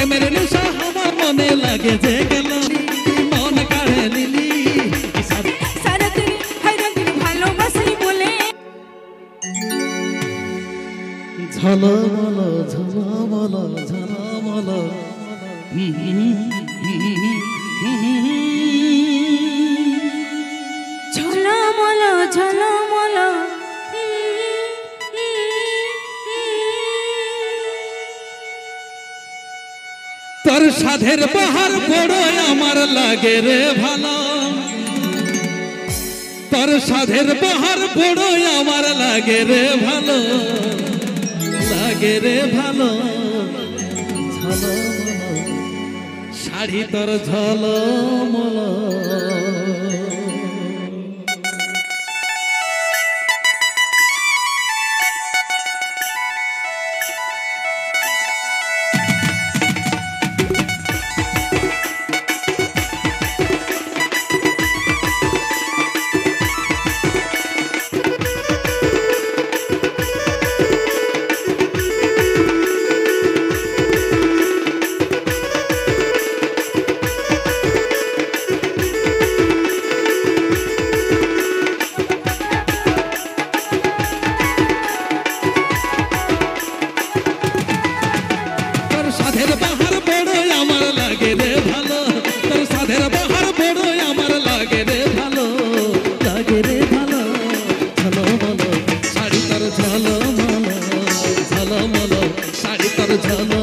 প্রেমের নেশা আমার মনে লাগে যে গেল মন কাড়ে নিলি সারাদিন হাইরাদিন ভালোবাসি বলে ঝলমল ঝলমল ঝলমল ঝলমল ঝলমল তোর সাধের বাহার বড় আমার লাগে রে ভালো তোর সাধের বাহার বড় আমার লাগে রে ভালো ঝলমল শাড়ি তোর ঝলমল সাধের বাহার বড় আমার লাগে রে ভালো তোর সাধের বাহার বড় আমার লাগে রে ভালো ঝলমল শাড়ি তোর ঝলমল শাড়ি তোর ঝলমল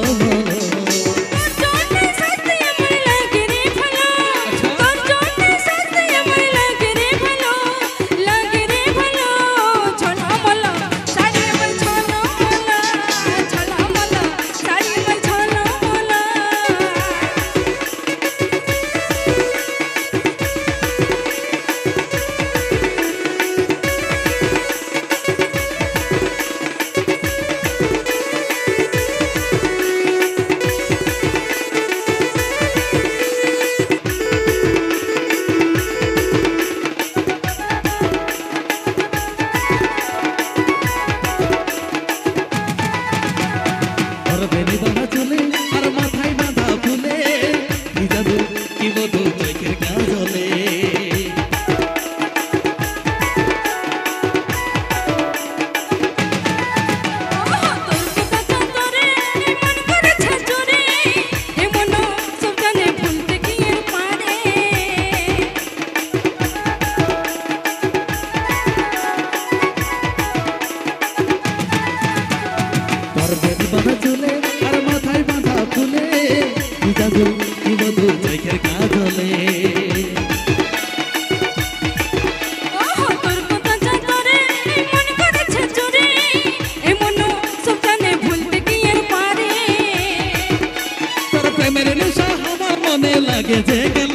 প্রেমের নেশা আমার মনে লাগে যে গেল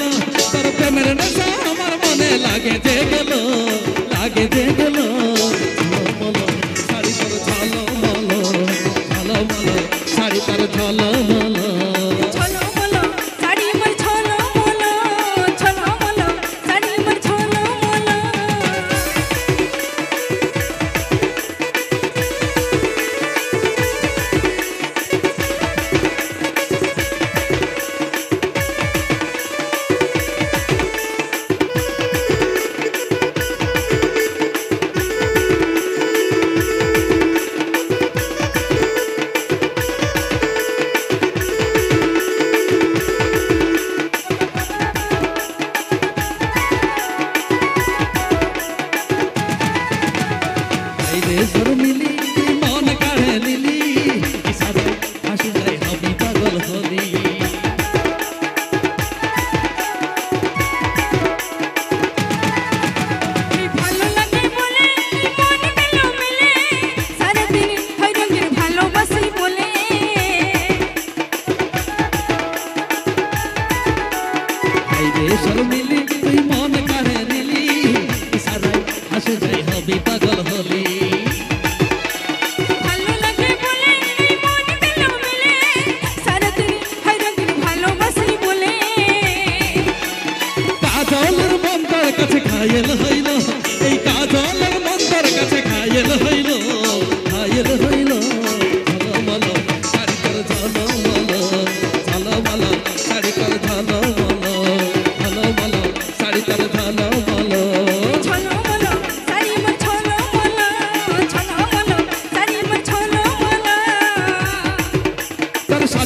তোর প্রেমের নেশা আমার মনে লাগে যে গেল ঝলমল শাড়ি তোর ঝলমল শাড়ি তোর ঝলমল মিলি মন কাড়ে নিলি হাসি যাই হবি পাগল হলি ভালো লাগে বলে মন গেল মিলে সারাদিন হাইরাদিন ভালোবাসি বলে মিলি তুই মন কাড়ে নিলি হাসি যাই হবি পাগল হলি কাছে ঘায়েল হইল এই কাজলের মন্দার কাছে ঘায়েল হইল ঝলমল শাড়ি তোর ঝলমল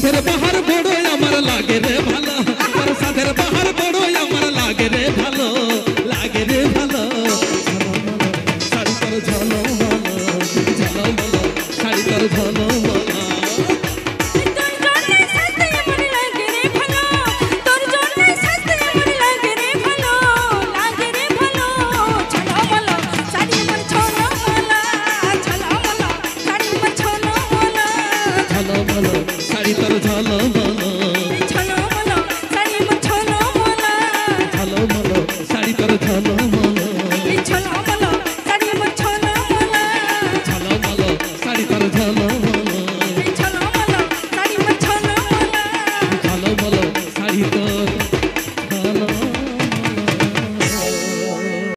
সাথের পাহাড় বড়ই আমার লাগে রে ভালো, তোর সাথের পাহাড় বড়ই আমার লাগে রে ভালো, লাগে রে ভালো। শাড়ি তোর ঝলমলো, ঝলমলো, শাড়ি তোর ঝলমলো। তোর জন্যে সাজতে আমার লাগে রে ভালো, তোর জন্যে সাজতে আমার লাগে রে ভালো, লাগে রে ভালো। ঝলমলো শাড়ি আমার ঝলমলো, ঝলমলো শাড়ি আমার ঝলমলো, ঝলমলো, শাড়ি তোর ঝলমলো।